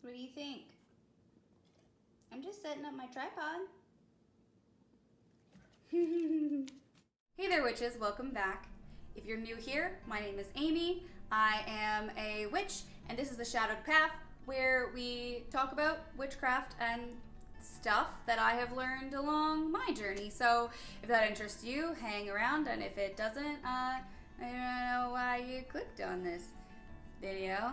What do you think? I'm just setting up my tripod. Hey there, witches. Welcome back. If you're new here, my name is Amy. I am a witch, and this is the Shadowed Path, where we talk about witchcraft and stuff that I have learned along my journey. So if that interests you, hang around, and if it doesn't, I don't know why you clicked on this video.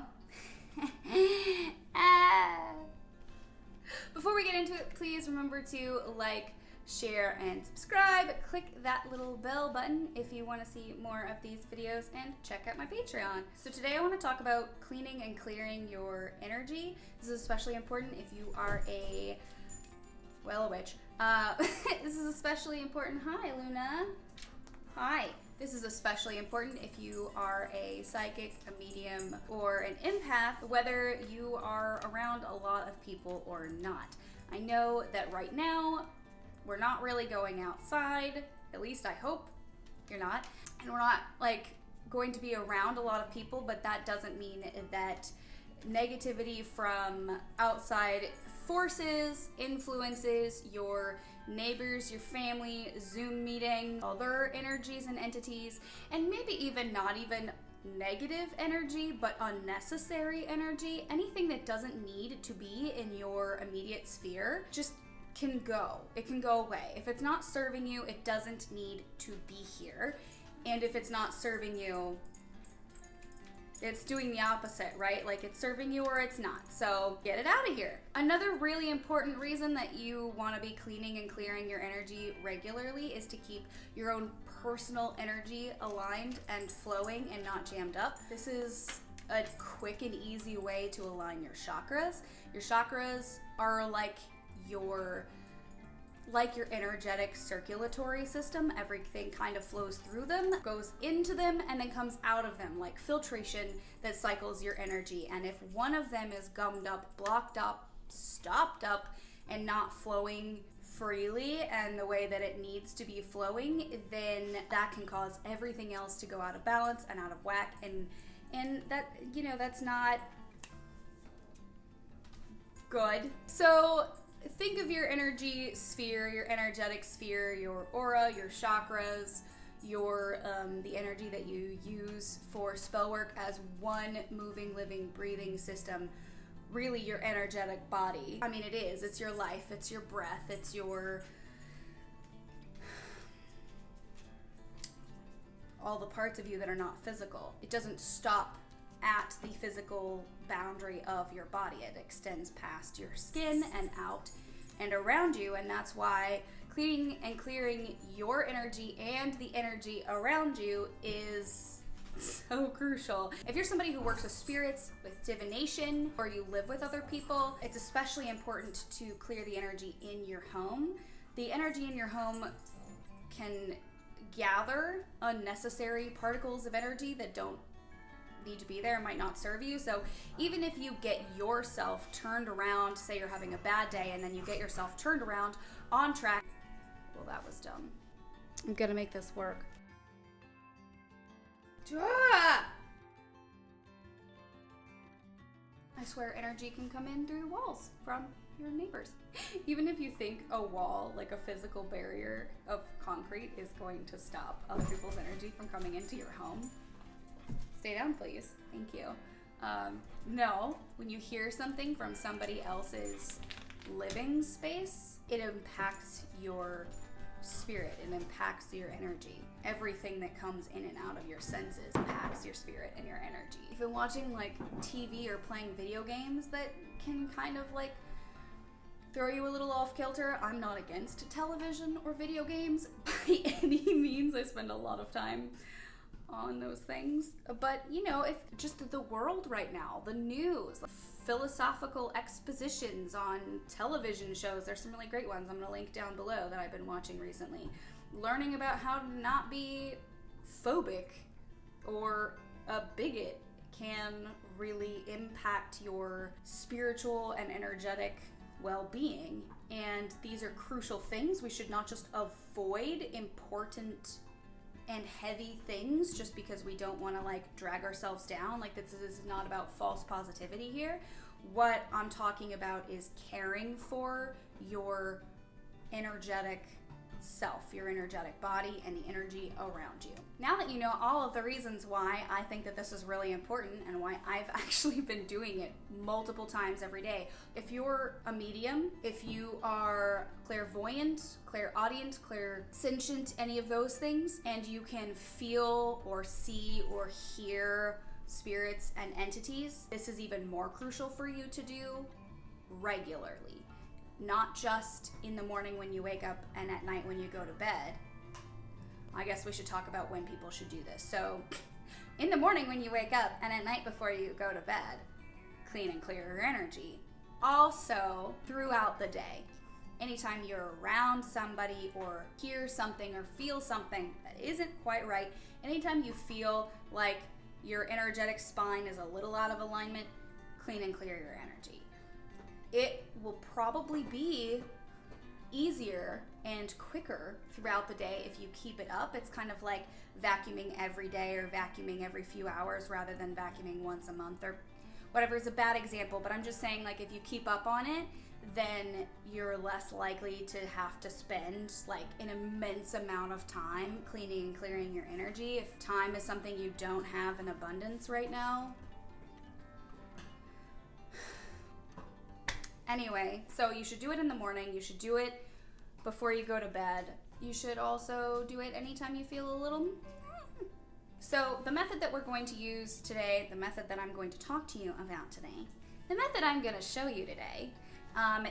Before we get into it, please remember to like, share, and subscribe. Click that little bell button if you want to see more of these videos, and check out my Patreon. So today I want to talk about cleaning and clearing your energy. This is especially important if you are a witch. This is especially important. Hi, Luna. Hi. This is especially important if you are a psychic, a medium, or an empath, whether you are around a lot of people or not. I know that right now, we're not really going outside, at least I hope you're not, and we're not going to be around a lot of people, but that doesn't mean that negativity from outside forces, influences, your neighbors, your family, Zoom meeting, other energies and entities, and maybe even not even negative energy, but unnecessary energy, anything that doesn't need to be in your immediate sphere, just can go. It can go away. If it's not serving you, it doesn't need to be here. And if it's not serving you, it's doing the opposite, right? Like, it's serving you or it's not. So get it out of here. Another really important reason that you want to be cleaning and clearing your energy regularly is to keep your own personal energy aligned and flowing and not jammed up. This is a quick and easy way to align your chakras. Your chakras are like your energetic circulatory system. Everything kind of flows through them, goes into them, and then comes out of them, like filtration that cycles your energy. And if one of them is gummed up, blocked up, stopped up, and not flowing freely and the way that it needs to be flowing, then that can cause everything else to go out of balance and out of whack, and that, that's not good. So think of your energy sphere, your energetic sphere, your aura, your chakras, your the energy that you use for spell work as one moving, living, breathing system. Really, your energetic body. I mean, it is. It's your life. It's your breath. It's your all the parts of you that are not physical. It doesn't stop at the physical boundary of your body. It extends past your skin and out and around you, and that's why cleaning and clearing your energy and the energy around you is so crucial. If you're somebody who works with spirits, with divination, or you live with other people, it's especially important to clear the energy in your home. The energy in your home can gather unnecessary particles of energy that don't need to be there, might not serve you. So even if you get yourself turned around, say you're having a bad day, and then you get yourself turned around on track. Well, that was dumb. I'm gonna make this work. I swear energy can come in through walls from your neighbors. Even if you think a wall, like a physical barrier of concrete, is going to stop other people's energy from coming into your home, stay down, please. Thank you. No, when you hear something from somebody else's living space, it impacts your spirit. It impacts your energy. Everything that comes in and out of your senses impacts your spirit and your energy. If you're watching TV or playing video games that can kind of throw you a little off kilter, I'm not against television or video games by any means. I spend a lot of time on those things, but if just the world right now, the news, philosophical expositions on television shows, there's some really great ones I'm going to link down below that I've been watching recently, learning about how to not be phobic or a bigot can really impact your spiritual and energetic well-being. And these are crucial things. We should not just avoid important and heavy things just because we don't want to drag ourselves down. This is not about false positivity here. What I'm talking about is caring for your energetic self, your energetic body, and the energy around you. Now that you know all of the reasons why I think that this is really important and why I've actually been doing it multiple times every day. If you're a medium, if you are clairvoyant, clairaudient, clairsentient, any of those things, and you can feel or see or hear spirits and entities, this is even more crucial for you to do regularly. Not just in the morning when you wake up and at night when you go to bed. I guess we should talk about when people should do this. So, in the morning when you wake up and at night before you go to bed, clean and clear your energy. Also, throughout the day, anytime you're around somebody or hear something or feel something that isn't quite right, anytime you feel like your energetic spine is a little out of alignment, clean and clear your energy. It will probably be easier and quicker throughout the day if you keep it up. It's kind of like vacuuming every day or vacuuming every few hours rather than vacuuming once a month or whatever is a bad example, but I'm just saying, like, if you keep up on it, then you're less likely to have to spend like an immense amount of time cleaning and clearing your energy. If time is something you don't have in abundance right now. Anyway, so you should do it in the morning. You should do it before you go to bed. You should also do it anytime you feel a little... So the method that we're going to use today, the method that I'm going to talk to you about today, the method I'm going to show you today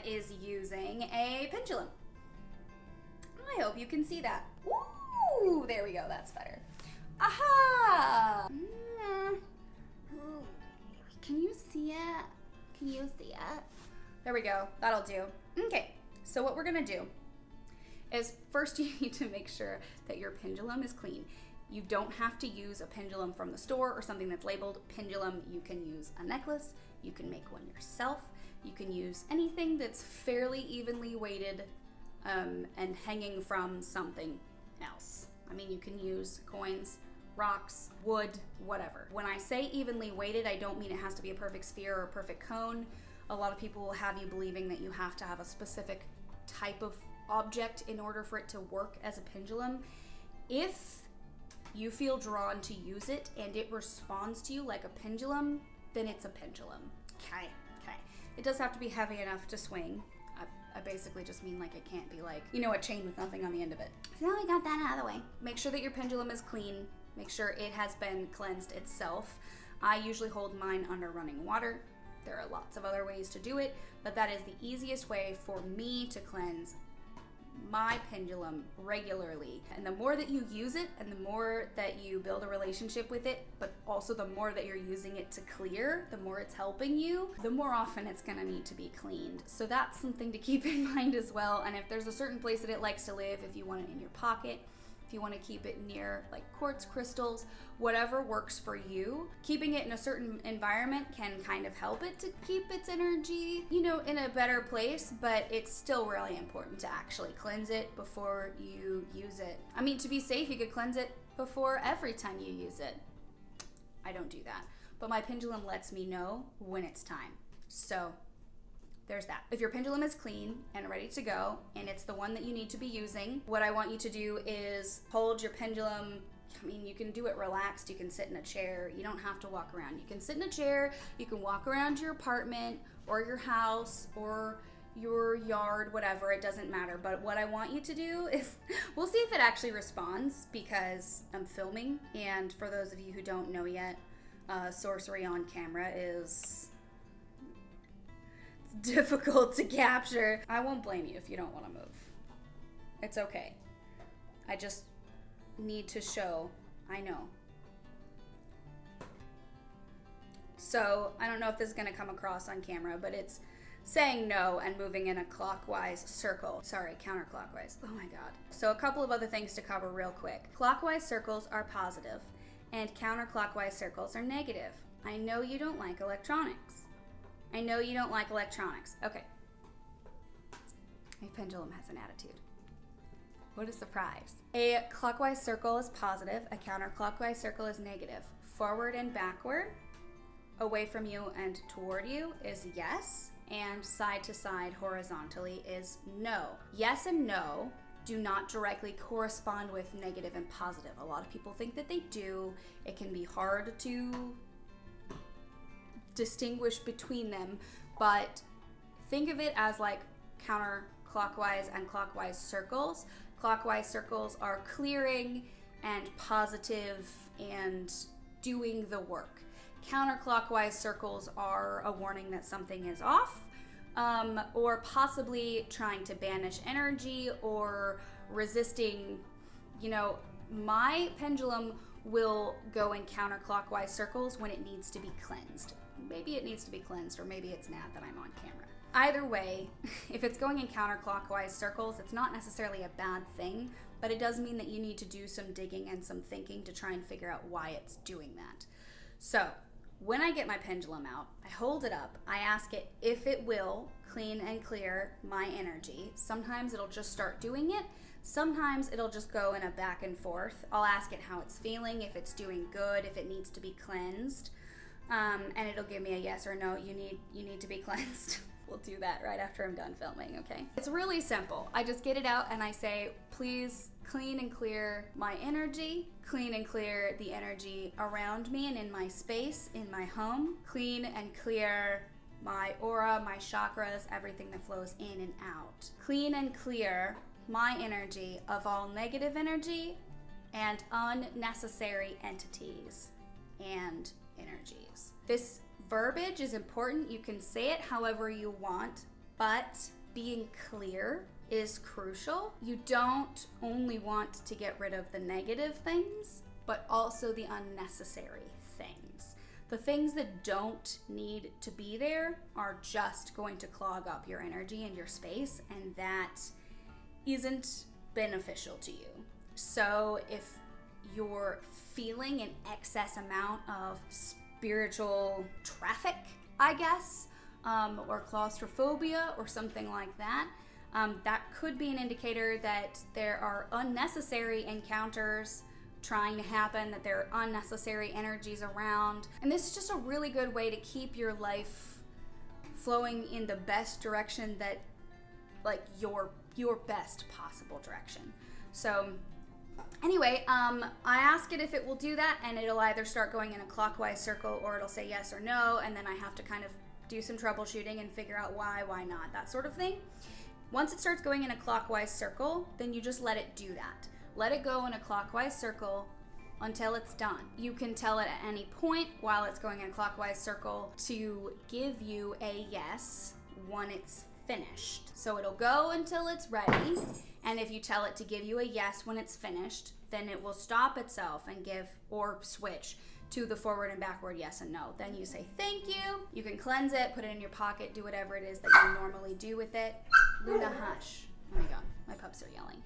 is using a pendulum. I hope you can see that. Ooh, there we go. That's better. Aha! Can you see it? Can you see it? There we go. That'll do. Okay, so what we're gonna do is first you need to make sure that your pendulum is clean. You don't have to use a pendulum from the store or something that's labeled pendulum. You can use a necklace. You can make one yourself. You can use anything that's fairly evenly weighted and hanging from something else. I mean, you can use coins, rocks, wood, whatever. When I say evenly weighted, I don't mean it has to be a perfect sphere or a perfect cone. A lot of people will have you believing that you have to have a specific type of object in order for it to work as a pendulum. If you feel drawn to use it and it responds to you like a pendulum, then it's a pendulum. Okay. It does have to be heavy enough to swing. I basically just mean like it can't be like, you know, a chain with nothing on the end of it. So now we got that out of the way. Make sure that your pendulum is clean. Make sure it has been cleansed itself. I usually hold mine under running water. There are lots of other ways to do it, but that is the easiest way for me to cleanse my pendulum regularly. And the more that you use it and the more that you build a relationship with it, but also the more that you're using it to clear, the more it's helping you, the more often it's gonna need to be cleaned. So that's something to keep in mind as well. And if there's a certain place that it likes to live, if you want it in your pocket, if you want to keep it near like quartz crystals, whatever works for you. Keeping it in a certain environment can kind of help it to keep its energy, you know, in a better place, but it's still really important to actually cleanse it before you use it. I mean, to be safe, you could cleanse it before every time you use it. I don't do that, but my pendulum lets me know when it's time. So there's that. If your pendulum is clean and ready to go, and it's the one that you need to be using, what I want you to do is hold your pendulum. I mean, you can do it relaxed. You can sit in a chair. You don't have to walk around. You can sit in a chair. You can walk around your apartment or your house or your yard, whatever. It doesn't matter. But what I want you to do is, we'll see if it actually responds because I'm filming. And for those of you who don't know yet, sorcery on camera is difficult to capture. I won't blame you if you don't want to move. It's okay. I just need to show. I know. So I don't know if this is going to come across on camera, but it's saying no and moving in a clockwise circle. Sorry, counterclockwise. Oh my god. So a couple of other things to cover real quick. Clockwise circles are positive and counterclockwise circles are negative. I know you don't like electronics. I know you don't like electronics. Okay. My pendulum has an attitude. What a surprise. A clockwise circle is positive. A counterclockwise circle is negative. Forward and backward away from you and toward you is yes, and side to side horizontally is no. Yes and no do not directly correspond with negative and positive. A lot of people think that they do. It can be hard to distinguish between them, but think of it as like counterclockwise and clockwise circles. Clockwise circles are clearing and positive and doing the work. Counterclockwise circles are a warning that something is off, or possibly trying to banish energy or resisting. You know, my pendulum will go in counterclockwise circles when it needs to be cleansed. Maybe it needs to be cleansed, or maybe it's mad that I'm on camera. Either way, if it's going in counterclockwise circles, it's not necessarily a bad thing, but it does mean that you need to do some digging and some thinking to try and figure out why it's doing that. So, when I get my pendulum out, I hold it up, I ask it if it will clean and clear my energy. Sometimes it'll just start doing it. Sometimes it'll just go in a back and forth. I'll ask it how it's feeling, if it's doing good, if it needs to be cleansed. And it'll give me a yes or no, you need to be cleansed. We'll do that right after I'm done filming, okay? It's really simple. I just get it out and I say, please clean and clear my energy, clean and clear the energy around me and in my space, in my home, clean and clear my aura, my chakras, everything that flows in and out. Clean and clear my energy of all negative energy and unnecessary entities and energies. This verbiage is important. You can say it however you want, but being clear is crucial. You don't only want to get rid of the negative things, but also the unnecessary things. The things that don't need to be there are just going to clog up your energy and your space, and that isn't beneficial to you. So if you're feeling an excess amount of spiritual traffic, I guess, or claustrophobia or something like that, that could be an indicator that there are unnecessary encounters trying to happen, that there are unnecessary energies around. And this is just a really good way to keep your life flowing in the best direction, that like your best possible direction. So anyway, I ask it if it will do that, and it'll either start going in a clockwise circle or it'll say yes or no, and then I have to kind of do some troubleshooting and figure out why not, that sort of thing. Once it starts going in a clockwise circle, then you just let it do that. Let it go in a clockwise circle until it's done. You can tell it at any point while it's going in a clockwise circle to give you a yes when it's finished. So it'll go until it's ready, and if you tell it to give you a yes when it's finished, then it will stop itself and give or switch to the forward and backward yes and no. Then you say thank you. You can cleanse it, put it in your pocket, do whatever it is that you normally do with it. Luna, hush. Oh my god, my pups are yelling.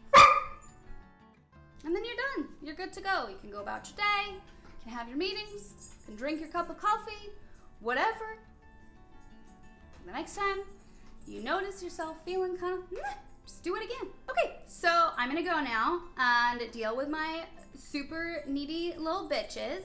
And then you're done. You're good to go. You can go about your day, you can have your meetings, you can drink your cup of coffee, whatever. The next time you notice yourself feeling kind of, just do it again. Okay, so I'm gonna go now and deal with my super needy little bitches.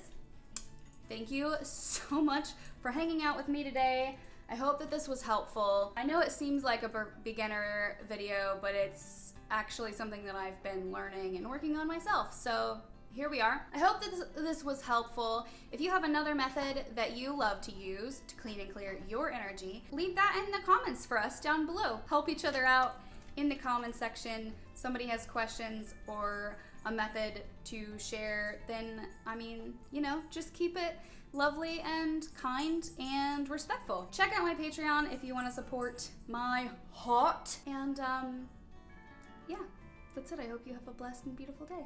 Thank you so much for hanging out with me today. I hope that this was helpful. I know it seems like a beginner video, but it's actually something that I've been learning and working on myself. So here we are. I hope that this was helpful. If you have another method that you love to use to clean and clear your energy, leave that in the comments for us down below. Help each other out in the comment section. Somebody has questions or a method to share, then, I mean, you know, just keep it lovely and kind and respectful. Check out my Patreon if you want to support my heart. And, yeah, that's it. I hope you have a blessed and beautiful day.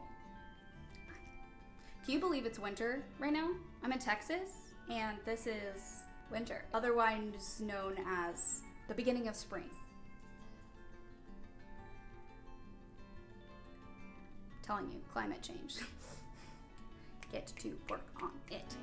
Can you believe it's winter right now? I'm in Texas, and this is winter, otherwise known as the beginning of spring. I'm telling you, climate change. Get to work on it.